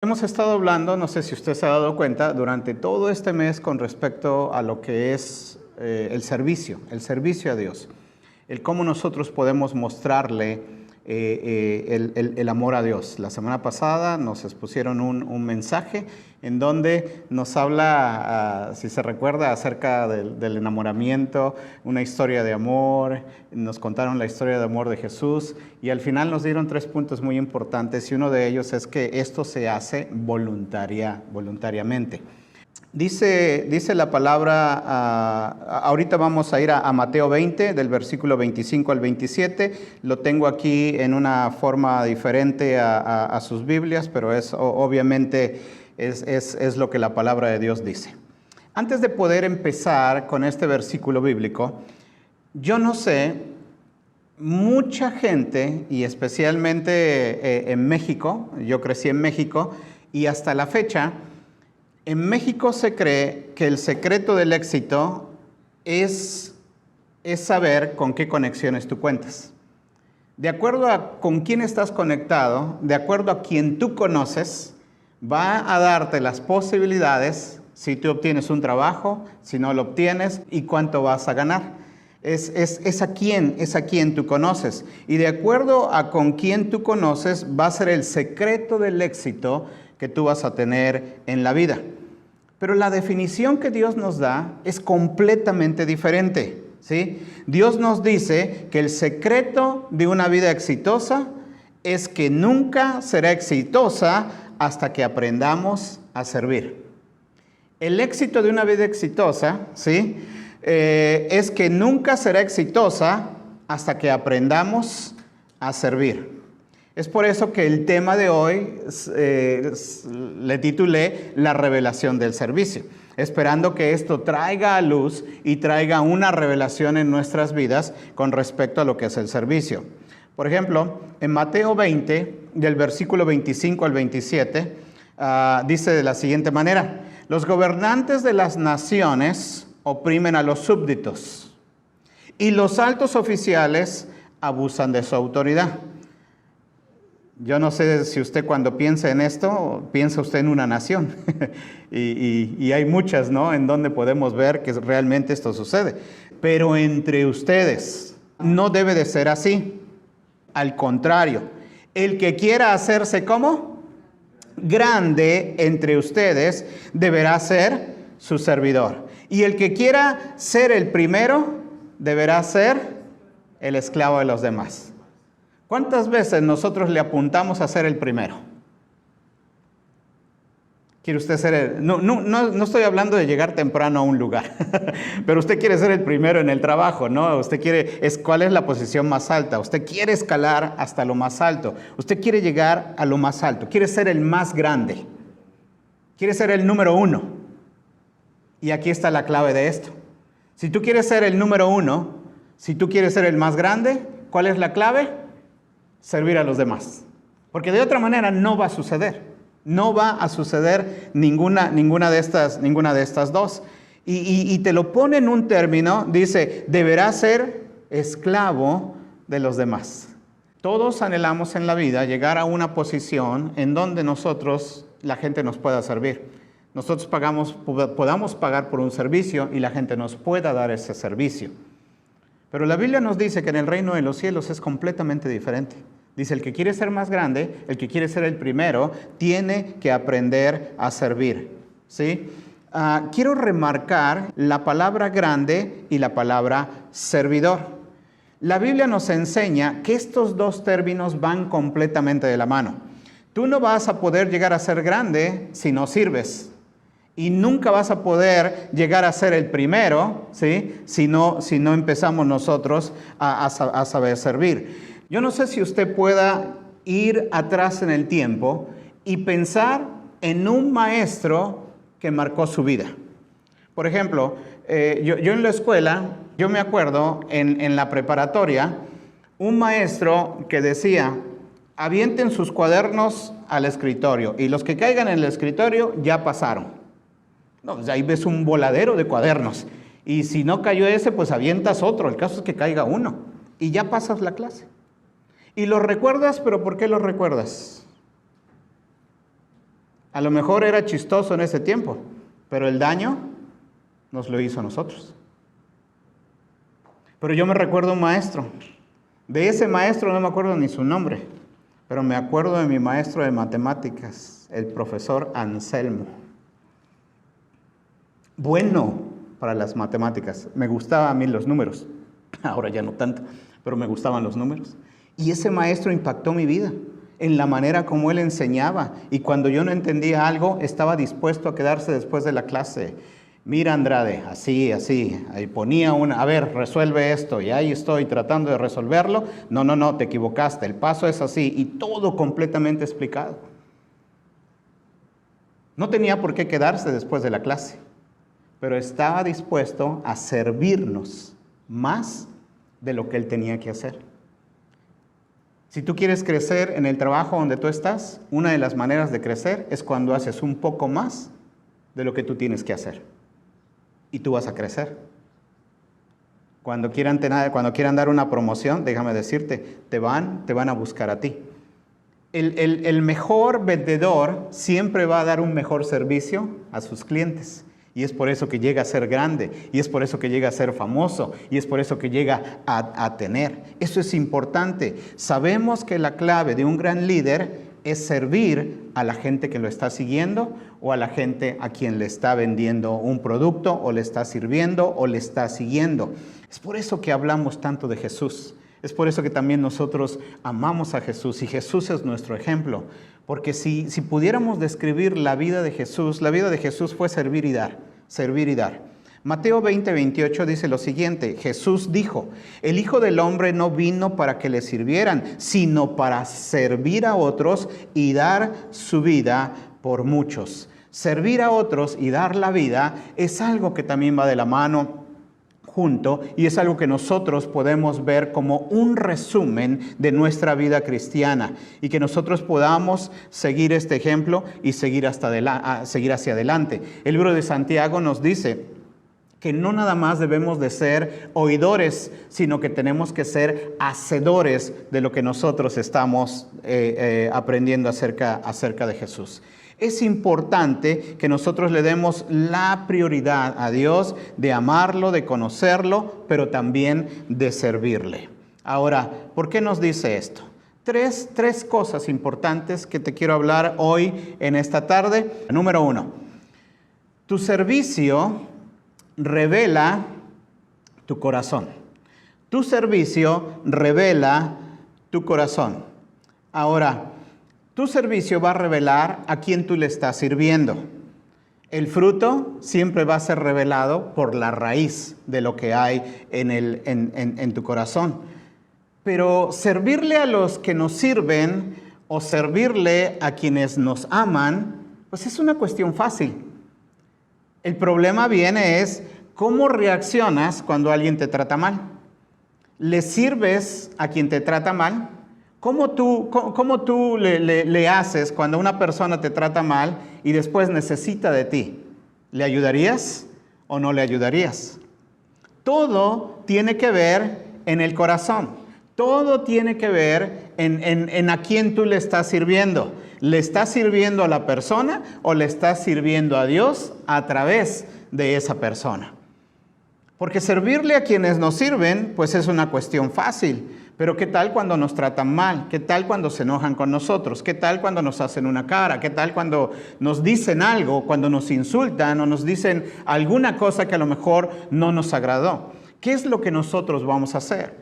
Hemos estado hablando, no sé si usted se ha dado cuenta, durante todo este mes con respecto a lo que es el servicio a Dios. El cómo nosotros podemos mostrarle el amor a Dios. La semana pasada nos expusieron un mensaje en donde nos habla, si se recuerda, acerca del enamoramiento, una historia de amor, nos contaron la historia de amor de Jesús y al final nos dieron 3 puntos muy importantes y uno de ellos es que esto se hace voluntariamente. Dice la palabra, ahorita vamos a ir a Mateo 20, del versículo 25 al 27. Lo tengo aquí en una forma diferente a sus Biblias, pero obviamente es lo que la palabra de Dios dice. Antes de poder empezar con este versículo bíblico, yo no sé, mucha gente, y especialmente en México, yo crecí en México, y hasta la fecha, en México se cree que el secreto del éxito es saber con qué conexiones tú cuentas. De acuerdo a con quién estás conectado, de acuerdo a quien tú conoces, va a darte las posibilidades si tú obtienes un trabajo, si no lo obtienes y cuánto vas a ganar. Es a quién tú conoces. Y de acuerdo a con quién tú conoces, va a ser el secreto del éxito que tú vas a tener en la vida. Pero la definición que Dios nos da es completamente diferente, ¿sí? Dios nos dice que el secreto de una vida exitosa es que nunca será exitosa hasta que aprendamos a servir. El éxito de una vida exitosa, ¿sí? Es que nunca será exitosa hasta que aprendamos a servir. Es por eso que el tema de hoy le titulé La revelación del servicio, esperando que esto traiga a luz y traiga una revelación en nuestras vidas con respecto a lo que es el servicio. Por ejemplo, en Mateo 20, del versículo 25 al 27, dice de la siguiente manera: los gobernantes de las naciones oprimen a los súbditos y los altos oficiales abusan de su autoridad. Yo no sé si usted cuando piensa en esto, piensa usted en una nación. y hay muchas, ¿no?, en donde podemos ver que realmente esto sucede. Pero entre ustedes no debe de ser así. Al contrario, el que quiera hacerse ¿cómo? Grande entre ustedes deberá ser su servidor. Y el que quiera ser el primero deberá ser el esclavo de los demás. ¿Cuántas veces nosotros le apuntamos a ser el primero? ¿Quiere usted ser no estoy hablando de llegar temprano a un lugar, pero usted quiere ser el primero en el trabajo, ¿no? Usted quiere, ¿cuál es la posición más alta? Usted quiere escalar hasta lo más alto. Usted quiere llegar a lo más alto. Quiere ser el más grande. Quiere ser el número 1. Y aquí está la clave de esto. Si tú quieres ser el número 1, si tú quieres ser el más grande, ¿cuál es la clave? Servir a los demás. Porque de otra manera no va a suceder. No va a suceder ninguna de estas dos. Y te lo pone en un término, dice, deberá ser esclavo de los demás. Todos anhelamos en la vida llegar a una posición en donde la gente nos pueda servir. Nosotros podamos pagar por un servicio y la gente nos pueda dar ese servicio. Pero la Biblia nos dice que en el reino de los cielos es completamente diferente. Dice, el que quiere ser más grande, el que quiere ser el primero, tiene que aprender a servir, ¿sí? Quiero remarcar la palabra grande y la palabra servidor. La Biblia nos enseña que estos dos términos van completamente de la mano. Tú no vas a poder llegar a ser grande si no sirves. Y nunca vas a poder llegar a ser el primero, ¿sí?, si no empezamos nosotros a saber servir. Yo no sé si usted pueda ir atrás en el tiempo y pensar en un maestro que marcó su vida. Por ejemplo, yo en la escuela, yo me acuerdo en la preparatoria, un maestro que decía, avienten sus cuadernos al escritorio y los que caigan en el escritorio ya pasaron. No, pues ahí ves un voladero de cuadernos. Y si no cayó ese, pues avientas otro. El caso es que caiga uno. Y ya pasas la clase. Y lo recuerdas, pero ¿por qué lo recuerdas? A lo mejor era chistoso en ese tiempo, pero el daño nos lo hizo a nosotros. Pero yo me recuerdo un maestro. De ese maestro no me acuerdo ni su nombre, pero me acuerdo de mi maestro de matemáticas, el profesor Anselmo. Bueno para las matemáticas. Me gustaban a mí los números. Ahora ya no tanto, pero me gustaban los números. Y ese maestro impactó mi vida en la manera como él enseñaba. Y cuando yo no entendía algo, estaba dispuesto a quedarse después de la clase. Mira, Andrade, así, ahí ponía a ver, resuelve esto, y ahí estoy tratando de resolverlo. No, te equivocaste, el paso es así, y todo completamente explicado. No tenía por qué quedarse después de la clase, pero estaba dispuesto a servirnos más de lo que él tenía que hacer. Si tú quieres crecer en el trabajo donde tú estás, una de las maneras de crecer es cuando haces un poco más de lo que tú tienes que hacer. Y tú vas a crecer. Cuando quieran dar una promoción, déjame decirte, te van a buscar a ti. El mejor vendedor siempre va a dar un mejor servicio a sus clientes. Y es por eso que llega a ser grande, y es por eso que llega a ser famoso, y es por eso que llega a tener. Eso es importante. Sabemos que la clave de un gran líder es servir a la gente que lo está siguiendo o a la gente a quien le está vendiendo un producto o le está sirviendo o le está siguiendo. Es por eso que hablamos tanto de Jesús. Es por eso que también nosotros amamos a Jesús y Jesús es nuestro ejemplo. Porque si pudiéramos describir la vida de Jesús fue servir y dar, servir y dar. Mateo 20:28 dice lo siguiente: Jesús dijo, el Hijo del Hombre no vino para que le sirvieran, sino para servir a otros y dar su vida por muchos. Servir a otros y dar la vida es algo que también va de la mano junto y es algo que nosotros podemos ver como un resumen de nuestra vida cristiana y que nosotros podamos seguir este ejemplo y seguir hacia adelante. El libro de Santiago nos dice que no nada más debemos de ser oidores, sino que tenemos que ser hacedores de lo que nosotros estamos aprendiendo acerca de Jesús. Es importante que nosotros le demos la prioridad a Dios de amarlo, de conocerlo, pero también de servirle. Ahora, ¿por qué nos dice esto? Tres cosas importantes que te quiero hablar hoy en esta tarde. Número 1, tu servicio revela tu corazón. Tu servicio revela tu corazón. Ahora, tu servicio va a revelar a quién tú le estás sirviendo. El fruto siempre va a ser revelado por la raíz de lo que hay en tu corazón. Pero servirle a los que nos sirven o servirle a quienes nos aman, pues es una cuestión fácil. El problema es cómo reaccionas cuando alguien te trata mal. ¿Le sirves a quien te trata mal? ¿Cómo tú le haces cuando una persona te trata mal y después necesita de ti? ¿Le ayudarías o no le ayudarías? Todo tiene que ver en el corazón. Todo tiene que ver en a quién tú le estás sirviendo. ¿Le estás sirviendo a la persona o le estás sirviendo a Dios a través de esa persona? Porque servirle a quienes nos sirven, pues es una cuestión fácil. Pero ¿qué tal cuando nos tratan mal? ¿Qué tal cuando se enojan con nosotros? ¿Qué tal cuando nos hacen una cara? ¿Qué tal cuando nos dicen algo, cuando nos insultan o nos dicen alguna cosa que a lo mejor no nos agradó? ¿Qué es lo que nosotros vamos a hacer?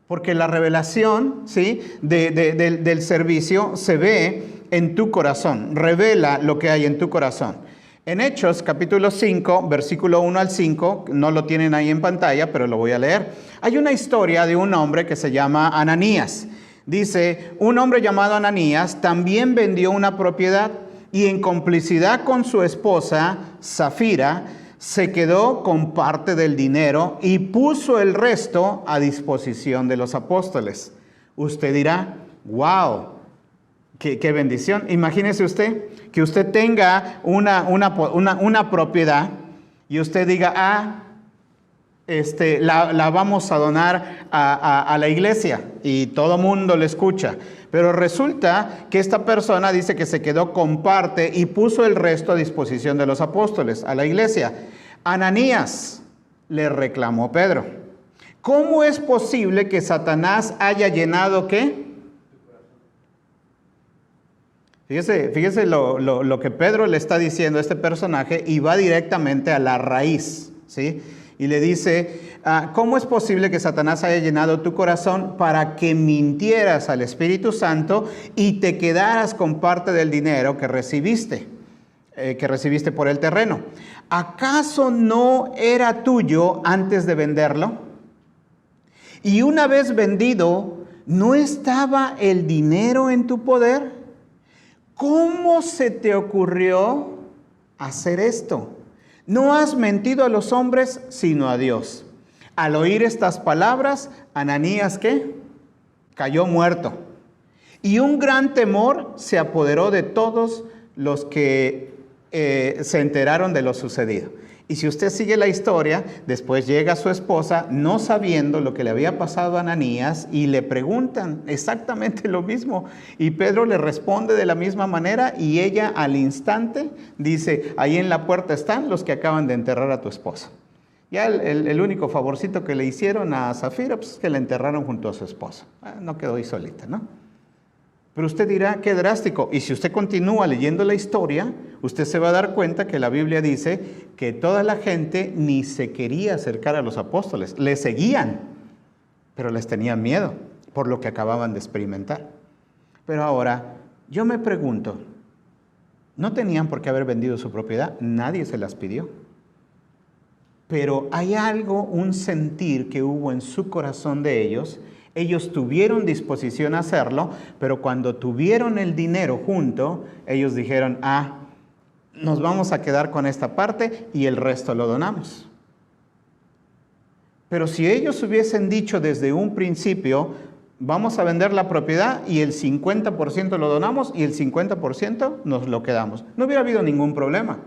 Porque la revelación, ¿sí?, del servicio se ve en tu corazón, revela lo que hay en tu corazón. En Hechos, capítulo 5, versículo 1 al 5, no lo tienen ahí en pantalla, pero lo voy a leer. Hay una historia de un hombre que se llama Ananías. Dice, un hombre llamado Ananías también vendió una propiedad y en complicidad con su esposa, Safira, se quedó con parte del dinero y puso el resto a disposición de los apóstoles. Usted dirá, wow. Qué bendición. Imagínese usted que usted tenga una propiedad y usted diga, la vamos a donar a la iglesia y todo mundo le escucha. Pero resulta que esta persona dice que se quedó con parte y puso el resto a disposición de los apóstoles, a la iglesia. Ananías le reclamó Pedro: ¿cómo es posible que Satanás haya llenado qué? Fíjese lo que Pedro le está diciendo a este personaje, y va directamente a la raíz, ¿sí? Y le dice: ¿cómo es posible que Satanás haya llenado tu corazón para que mintieras al Espíritu Santo y te quedaras con parte del dinero que recibiste por el terreno? ¿Acaso no era tuyo antes de venderlo? Y una vez vendido, ¿no estaba el dinero en tu poder? ¿Cómo se te ocurrió hacer esto? No has mentido a los hombres, sino a Dios. Al oír estas palabras, Ananías, ¿qué? Cayó muerto. Y un gran temor se apoderó de todos los que se enteraron de lo sucedido. Y si usted sigue la historia, después llega su esposa, no sabiendo lo que le había pasado a Ananías, y le preguntan exactamente lo mismo. Y Pedro le responde de la misma manera, y ella al instante dice: ahí en la puerta están los que acaban de enterrar a tu esposa. Ya el único favorcito que le hicieron a Zafira, pues es que la enterraron junto a su esposa. No quedó ahí solita, ¿no? Pero usted dirá: qué drástico. Y si usted continúa leyendo la historia, usted se va a dar cuenta que la Biblia dice que toda la gente ni se quería acercar a los apóstoles. Les seguían, pero les tenían miedo por lo que acababan de experimentar. Pero ahora, yo me pregunto, ¿no tenían por qué haber vendido su propiedad? Nadie se las pidió. Pero hay algo, un sentir que hubo en su corazón de ellos. Ellos tuvieron disposición a hacerlo, pero cuando tuvieron el dinero junto, ellos dijeron: nos vamos a quedar con esta parte y el resto lo donamos. Pero si ellos hubiesen dicho desde un principio: vamos a vender la propiedad y el 50% lo donamos y el 50% nos lo quedamos, no hubiera habido ningún problema.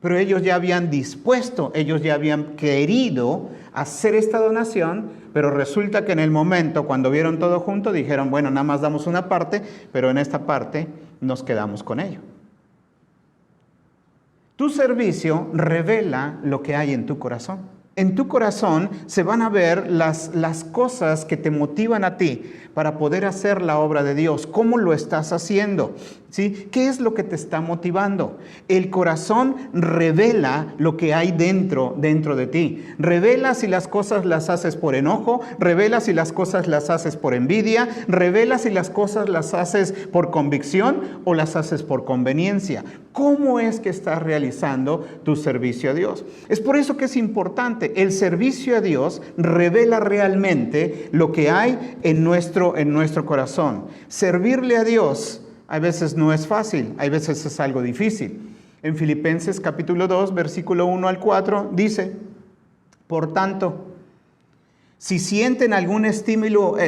Pero ellos ya habían dispuesto, ellos ya habían querido hacer esta donación, pero resulta que en el momento, cuando vieron todo junto, dijeron: bueno, nada más damos una parte, pero en esta parte nos quedamos con ello. Tu servicio revela lo que hay en tu corazón. En tu corazón se van a ver las cosas que te motivan a ti para poder hacer la obra de Dios. ¿Cómo lo estás haciendo? ¿Sí? ¿Qué es lo que te está motivando? El corazón revela lo que hay dentro de ti. Revela si las cosas las haces por enojo, revela si las cosas las haces por envidia, revela si las cosas las haces por convicción o las haces por conveniencia. ¿Cómo es que estás realizando tu servicio a Dios? Es por eso que es importante. El servicio a Dios revela realmente lo que hay en nuestro corazón. Servirle a Dios a veces no es fácil, a veces es algo difícil. En Filipenses capítulo 2, versículo 1 al 4, dice: por tanto, si sienten algún estímulo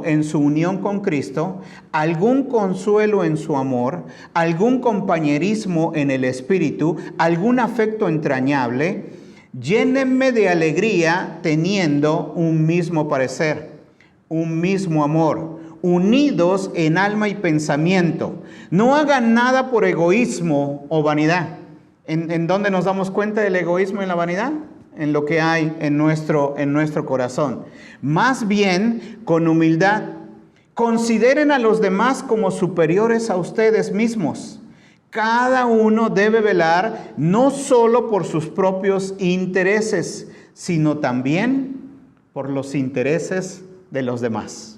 en su unión con Cristo, algún consuelo en su amor, algún compañerismo en el Espíritu, algún afecto entrañable, llénenme de alegría teniendo un mismo parecer, un mismo amor, unidos en alma y pensamiento. No hagan nada por egoísmo o vanidad. ¿En dónde nos damos cuenta del egoísmo y la vanidad? En lo que hay en nuestro corazón. Más bien, con humildad, consideren a los demás como superiores a ustedes mismos. Cada uno debe velar no solo por sus propios intereses, sino también por los intereses de los demás.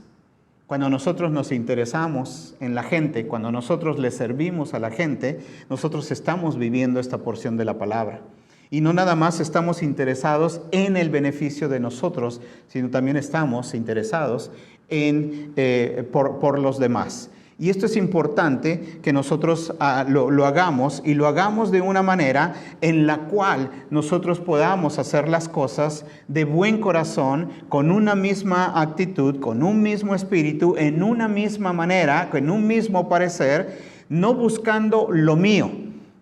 Cuando nosotros nos interesamos en la gente, cuando nosotros le servimos a la gente, nosotros estamos viviendo esta porción de la palabra. Y no nada más estamos interesados en el beneficio de nosotros, sino también estamos interesados por los demás. Y esto es importante que nosotros lo hagamos, y lo hagamos de una manera en la cual nosotros podamos hacer las cosas de buen corazón, con una misma actitud, con un mismo espíritu, en una misma manera, con un mismo parecer, no buscando lo mío,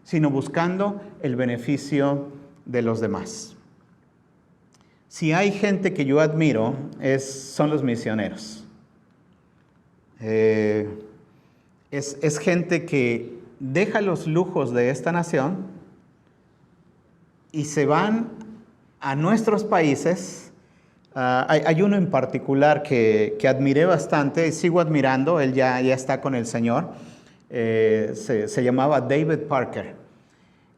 sino buscando el beneficio de los demás. Si hay gente que yo admiro, son los misioneros. Es gente que deja los lujos de esta nación y se van a nuestros países. Hay uno en particular que admiré bastante y sigo admirando, él ya está con el Señor, se llamaba David Parker.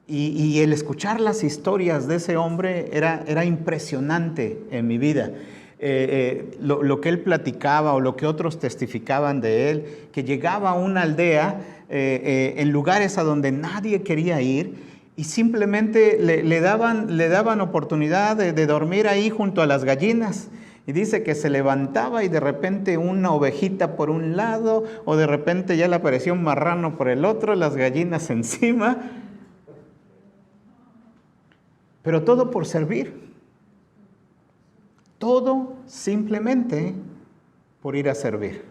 Y el escuchar las historias de ese hombre era impresionante en mi vida. Lo que él platicaba o lo que otros testificaban de él, que llegaba a una aldea en lugares a donde nadie quería ir y simplemente le daban oportunidad de dormir ahí junto a las gallinas. Y dice que se levantaba y de repente una ovejita por un lado o de repente ya le apareció un marrano por el otro, las gallinas encima. Pero todo por servir. Todo simplemente por ir a servir.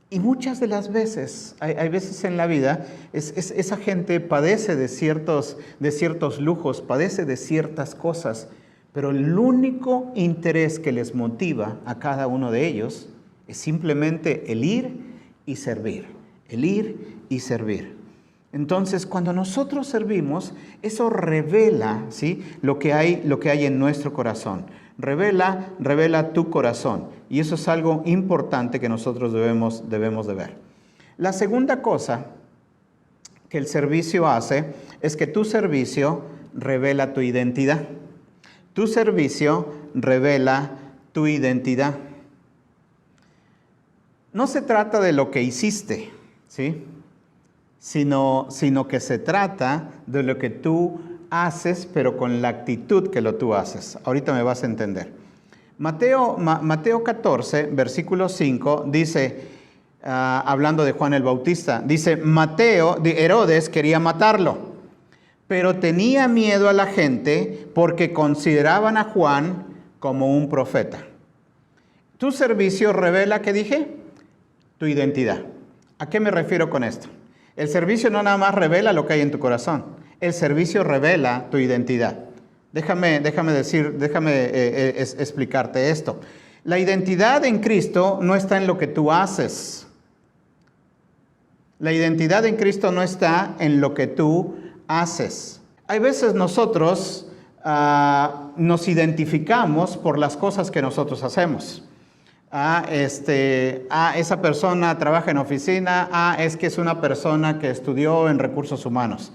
Y muchas de las veces, hay veces en la vida, esa gente padece de ciertos lujos, padece de ciertas cosas, pero el único interés que les motiva a cada uno de ellos es simplemente el ir y servir, el ir y servir. Entonces, cuando nosotros servimos, eso revela, ¿sí?, lo que hay en nuestro corazón. Revela tu corazón. Y eso es algo importante que nosotros debemos de ver. La segunda cosa que el servicio hace es que tu servicio revela tu identidad. Tu servicio revela tu identidad. No se trata de lo que hiciste, ¿sí?, sino que se trata de lo que tú haces, pero con la actitud que tú haces. Ahorita me vas a entender. Mateo 14, versículo 5, dice, hablando de Juan el Bautista, dice, Herodes quería matarlo, pero tenía miedo a la gente porque consideraban a Juan como un profeta. Tu servicio revela, ¿qué dije? Tu identidad. ¿A qué me refiero con esto? El servicio no nada más revela lo que hay en tu corazón. El servicio revela tu identidad. Déjame explicarte esto. La identidad en Cristo no está en lo que tú haces. La identidad en Cristo no está en lo que tú haces. Hay veces nosotros nos identificamos por las cosas que nosotros hacemos. Esa persona trabaja en oficina, es que es una persona que estudió en recursos humanos.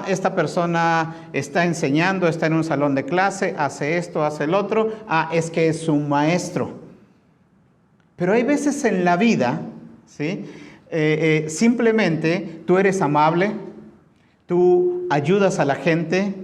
Esta persona está enseñando, está en un salón de clase, hace esto, hace el otro, es que es un maestro. Pero hay veces en la vida, ¿sí?, simplemente tú eres amable, tú ayudas a la gente.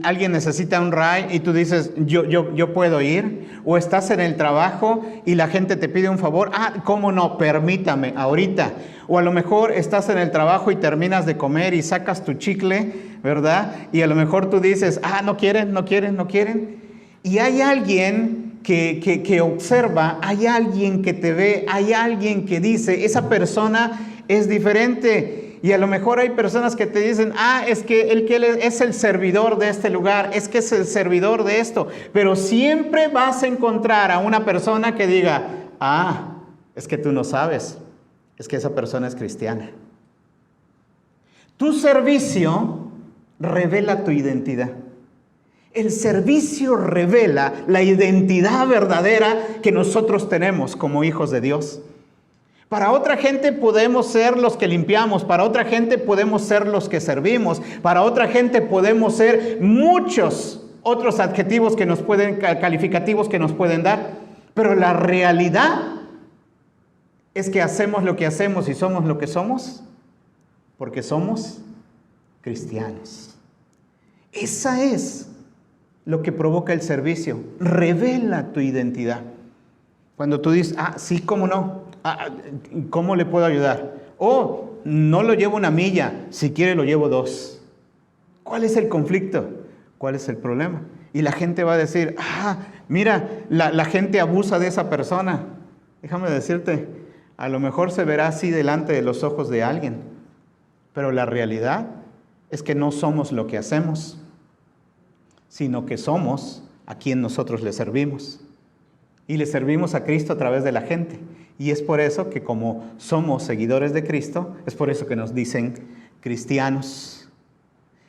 Alguien necesita un ride y tú dices, yo puedo ir. O estás en el trabajo y la gente te pide un favor. ¿Cómo no? Permítame, ahorita. O a lo mejor estás en el trabajo y terminas de comer y sacas tu chicle, ¿verdad? Y a lo mejor tú dices, no quieren. Y hay alguien que observa, hay alguien que te ve, hay alguien que dice, esa persona es diferente. Y a lo mejor hay personas que te dicen, es que él es el servidor de este lugar, es que es el servidor de esto. Pero siempre vas a encontrar a una persona que diga, es que tú no sabes, es que esa persona es cristiana. Tu servicio revela tu identidad. El servicio revela la identidad verdadera que nosotros tenemos como hijos de Dios. Para otra gente podemos ser los que limpiamos, para otra gente podemos ser los que servimos, para otra gente podemos ser muchos otros adjetivos calificativos que nos pueden dar. Pero la realidad es que hacemos lo que hacemos y somos lo que somos porque somos cristianos. Esa es lo que provoca el servicio, revela tu identidad. Cuando tú dices, sí, ¿cómo no? ¿Cómo le puedo ayudar? No lo llevo 1 milla, si quiere lo llevo 2. ¿Cuál es el conflicto? ¿Cuál es el problema? Y la gente va a decir, mira, la gente abusa de esa persona. Déjame decirte, a lo mejor se verá así delante de los ojos de alguien, pero la realidad es que no somos lo que hacemos, sino que somos a quien nosotros le servimos. y le servimos a Cristo a través de la gente. Y es por eso que como somos seguidores de Cristo, es por eso que nos dicen cristianos.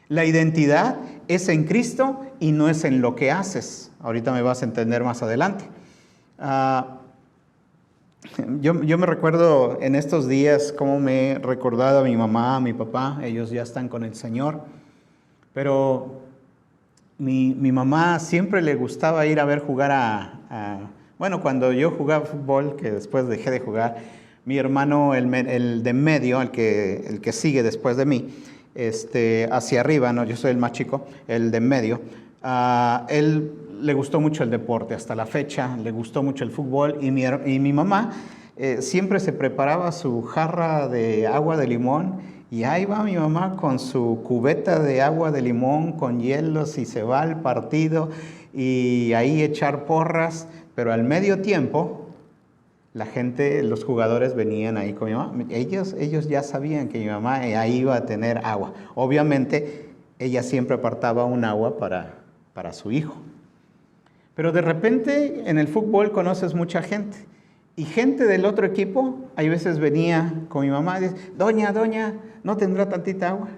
La identidad es en Cristo y no es en lo que haces. Ahorita me vas a entender más adelante. Yo me recuerdo en estos días cómo me he recordado a mi mamá, a mi papá. Ellos ya están con el Señor. Pero mi mamá siempre le gustaba ir a ver jugar bueno, cuando yo jugaba fútbol, que después dejé de jugar, mi hermano, el de medio, el que sigue después de mí, hacia arriba, no, yo soy el más chico, el de medio, él le gustó mucho el deporte, hasta la fecha le gustó mucho el fútbol, y mi mamá siempre se preparaba su jarra de agua de limón, y ahí va mi mamá con su cubeta de agua de limón, con hielos, y se va al partido, y ahí echar porras. Pero al medio tiempo, la gente, los jugadores venían ahí con mi mamá. Ellos ya sabían que mi mamá ahí iba a tener agua. Obviamente, ella siempre apartaba un agua para su hijo. Pero de repente, en el fútbol conoces mucha gente. Y gente del otro equipo, hay veces venía con mi mamá y dice, doña, ¿no tendrá tantita agua?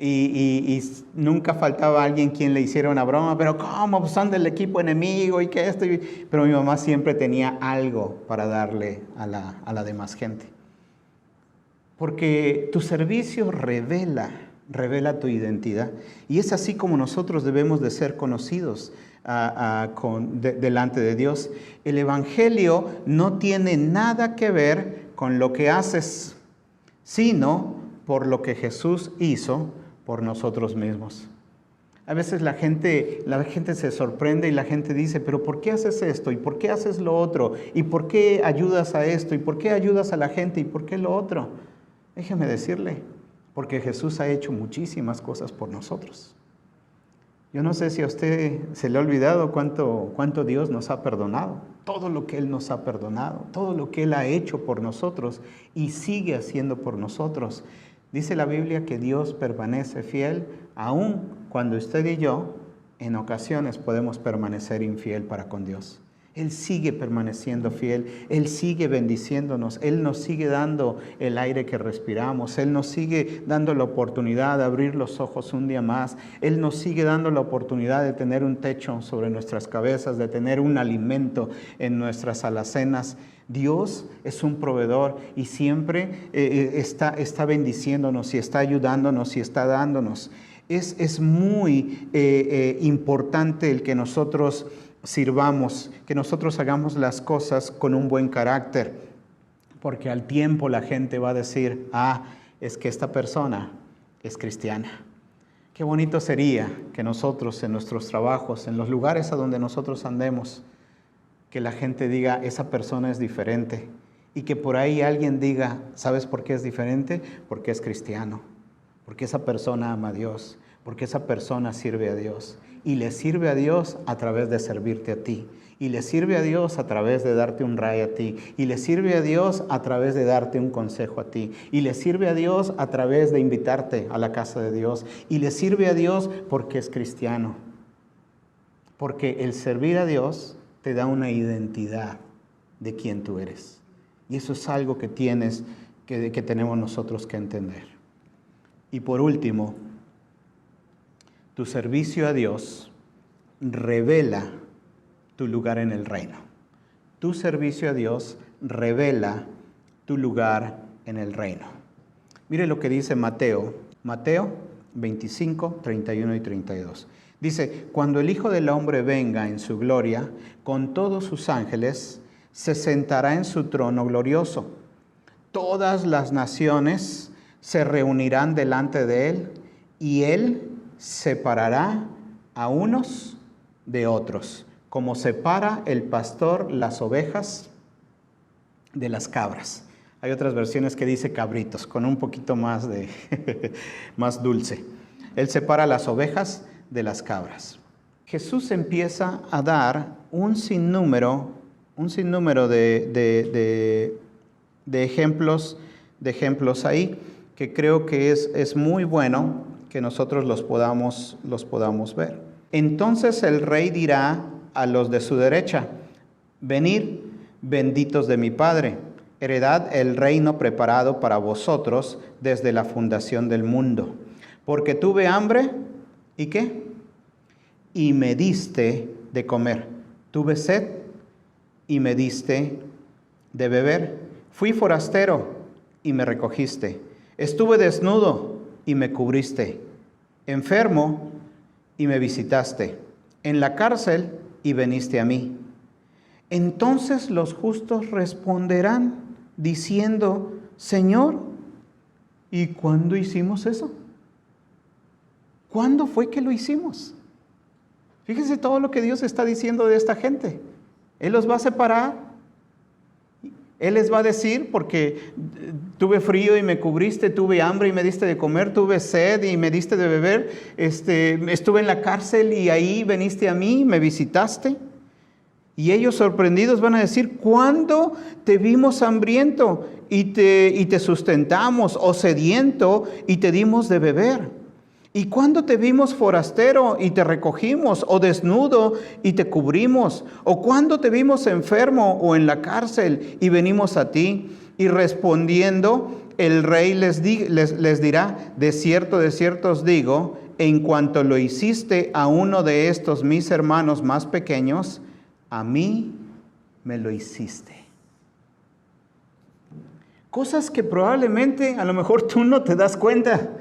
Y nunca faltaba alguien quien le hiciera una broma, pero ¿cómo? Pues son del equipo enemigo y que esto. Pero mi mamá siempre tenía algo para darle a la demás gente. Porque tu servicio revela tu identidad. Y es así como nosotros debemos de ser conocidos delante de Dios. El Evangelio no tiene nada que ver con lo que haces, sino por lo que Jesús hizo por nosotros mismos. A veces la gente se sorprende y la gente dice, pero ¿por qué haces esto? ¿Y por qué haces lo otro? ¿Y por qué ayudas a esto? ¿Y por qué ayudas a la gente? ¿Y por qué lo otro? Déjeme decirle, porque Jesús ha hecho muchísimas cosas por nosotros. Yo no sé si a usted se le ha olvidado cuánto Dios nos ha perdonado, todo lo que Él nos ha perdonado, todo lo que Él ha hecho por nosotros y sigue haciendo por nosotros. Dice la Biblia que Dios permanece fiel, aun cuando usted y yo en ocasiones podemos permanecer infiel para con Dios. Él sigue permaneciendo fiel, Él sigue bendiciéndonos, Él nos sigue dando el aire que respiramos, Él nos sigue dando la oportunidad de abrir los ojos un día más, Él nos sigue dando la oportunidad de tener un techo sobre nuestras cabezas, de tener un alimento en nuestras alacenas. Dios es un proveedor y siempre está bendiciéndonos y está ayudándonos y está dándonos. Es muy importante el que nosotros sirvamos, que nosotros hagamos las cosas con un buen carácter, porque al tiempo la gente va a decir, es que esta persona es cristiana. Qué bonito sería que nosotros en nuestros trabajos, en los lugares a donde nosotros andemos, que la gente diga, esa persona es diferente. Y que por ahí alguien diga, ¿sabes por qué es diferente? Porque es cristiano. Porque esa persona ama a Dios. Porque esa persona sirve a Dios. Y le sirve a Dios a través de servirte a ti. Y le sirve a Dios a través de darte un ray a ti. Y le sirve a Dios a través de darte un consejo a ti. Y le sirve a Dios a través de invitarte a la casa de Dios. Y le sirve a Dios porque es cristiano. Porque el servir a Dios te da una identidad de quién tú eres. Y eso es algo que tenemos nosotros que entender. Y por último, tu servicio a Dios revela tu lugar en el reino. Tu servicio a Dios revela tu lugar en el reino. Mire lo que dice Mateo 25, 31 y 32. Dice, cuando el Hijo del Hombre venga en su gloria, con todos sus ángeles, se sentará en su trono glorioso. Todas las naciones se reunirán delante de él, y él separará a unos de otros, como separa el pastor las ovejas de las cabras. Hay otras versiones que dice cabritos, con un poquito más más dulce. Él separa las ovejas de las cabras. Jesús empieza a dar un sinnúmero de ejemplos ahí, que creo que es muy bueno que nosotros los podamos ver. Entonces el rey dirá a los de su derecha: venid, benditos de mi Padre, heredad el reino preparado para vosotros desde la fundación del mundo. Porque tuve hambre, ¿y qué? Y me diste de comer. Tuve sed, y me diste de beber. Fui forastero, y me recogiste. Estuve desnudo, y me cubriste. Enfermo, y me visitaste. En la cárcel, y viniste a mí. Entonces los justos responderán diciendo: Señor, ¿y cuándo hicimos eso? ¿Cuándo fue que lo hicimos? Fíjense todo lo que Dios está diciendo de esta gente. Él los va a separar. Él les va a decir: porque tuve frío y me cubriste, tuve hambre y me diste de comer, tuve sed y me diste de beber, estuve en la cárcel y ahí viniste a mí, me visitaste. Y ellos sorprendidos van a decir: ¿cuándo te vimos hambriento y te sustentamos, o sediento y te dimos de beber? ¿Y cuándo te vimos forastero y te recogimos, o desnudo y te cubrimos? ¿O cuándo te vimos enfermo o en la cárcel y venimos a ti? Y respondiendo, el rey les dirá: de cierto os digo, en cuanto lo hiciste a uno de estos mis hermanos más pequeños, a mí me lo hiciste. Cosas que probablemente a lo mejor tú no te das cuenta.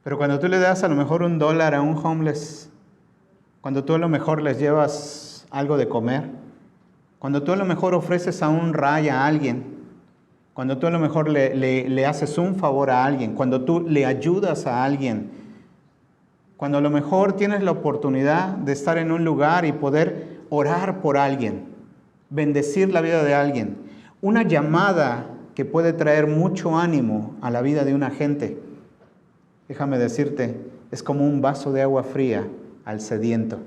Pero cuando tú le das a lo mejor $1 a un homeless, cuando tú a lo mejor les llevas algo de comer, cuando tú a lo mejor ofreces a un ray a alguien, cuando tú a lo mejor le haces un favor a alguien, cuando tú le ayudas a alguien, cuando a lo mejor tienes la oportunidad de estar en un lugar y poder orar por alguien, bendecir la vida de alguien, una llamada que puede traer mucho ánimo a la vida de una gente. Déjame decirte, es como un vaso de agua fría al sediento.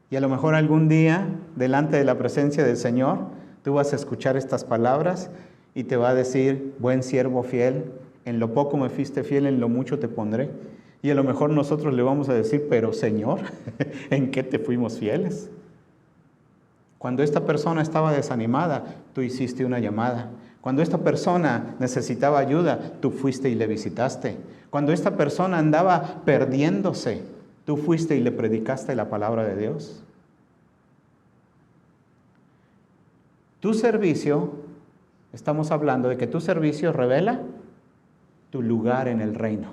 Y a lo mejor algún día, delante de la presencia del Señor, tú vas a escuchar estas palabras y te va a decir: buen siervo fiel, en lo poco me fuiste fiel, en lo mucho te pondré. Y a lo mejor nosotros le vamos a decir: pero Señor, ¿en qué te fuimos fieles? Cuando esta persona estaba desanimada, tú hiciste una llamada. Cuando esta persona necesitaba ayuda, tú fuiste y le visitaste. Cuando esta persona andaba perdiéndose, tú fuiste y le predicaste la palabra de Dios. Tu servicio, estamos hablando de que tu servicio revela tu lugar en el reino.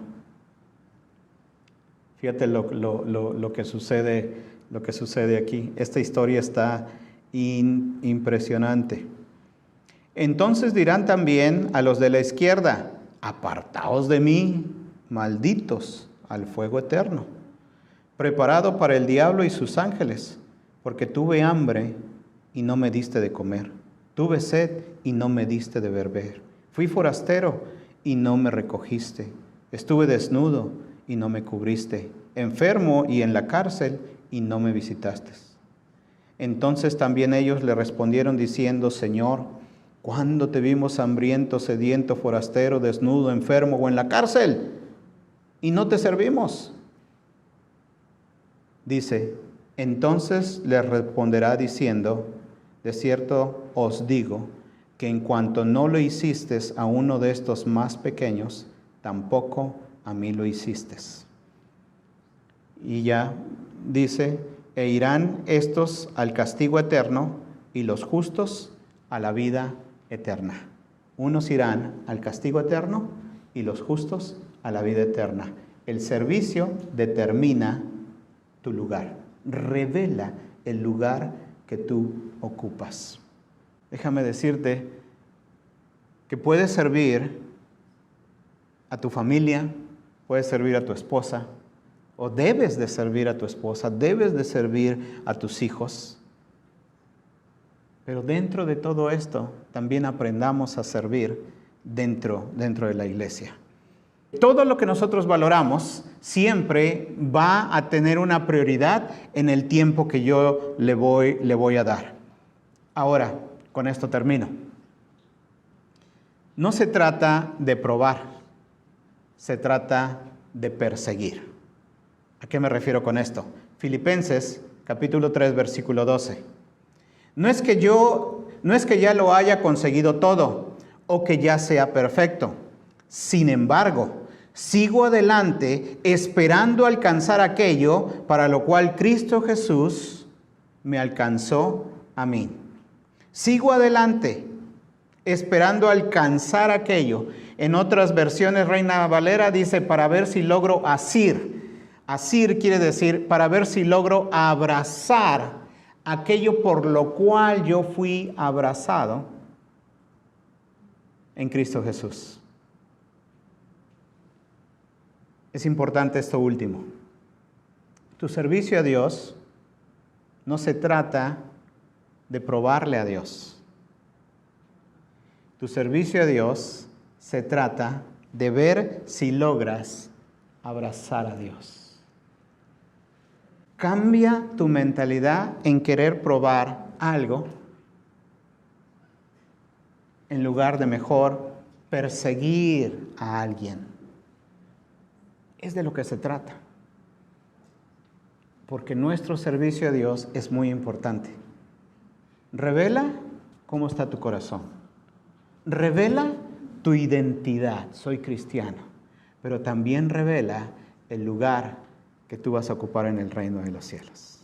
Fíjate lo que sucede aquí. Esta historia está impresionante. Entonces dirán también a los de la izquierda: apartaos de mí, malditos, al fuego eterno, preparado para el diablo y sus ángeles, porque tuve hambre y no me diste de comer, tuve sed y no me diste de beber, fui forastero y no me recogiste, estuve desnudo y no me cubriste, enfermo y en la cárcel y no me visitaste. Entonces también ellos le respondieron diciendo: Señor, ¿cuándo te vimos hambriento, sediento, forastero, desnudo, enfermo o en la cárcel y no te servimos? Dice: entonces les responderá diciendo: de cierto os digo, que en cuanto no lo hiciste a uno de estos más pequeños, tampoco a mí lo hiciste. Y ya dice: e irán estos al castigo eterno y los justos a la vida eterna. Unos irán al castigo eterno y los justos a la vida eterna. El servicio determina tu lugar, revela el lugar que tú ocupas. Déjame decirte que puedes servir a tu familia, puedes servir a tu esposa, o debes de servir a tu esposa, debes de servir a tus hijos. Pero dentro de todo esto, también aprendamos a servir dentro de la iglesia. Todo lo que nosotros valoramos siempre va a tener una prioridad en el tiempo que yo le voy a dar. Ahora, con esto termino. No se trata de probar, se trata de perseguir. ¿A qué me refiero con esto? Filipenses capítulo 3, versículo 12. No es que ya lo haya conseguido todo o que ya sea perfecto. Sin embargo, sigo adelante esperando alcanzar aquello para lo cual Cristo Jesús me alcanzó a mí. Sigo adelante esperando alcanzar aquello. En otras versiones, Reina Valera dice, para ver si logro asir. Asir quiere decir, para ver si logro abrazar aquello por lo cual yo fui abrazado en Cristo Jesús. Es importante esto último. Tu servicio a Dios no se trata de probarle a Dios. Tu servicio a Dios se trata de ver si logras abrazar a Dios. Cambia tu mentalidad en querer probar algo en lugar de mejor perseguir a alguien. Es de lo que se trata. Porque nuestro servicio a Dios es muy importante. Revela cómo está tu corazón. Revela tu identidad, soy cristiano, pero también revela el lugar que tú vas a ocupar en el reino de los cielos.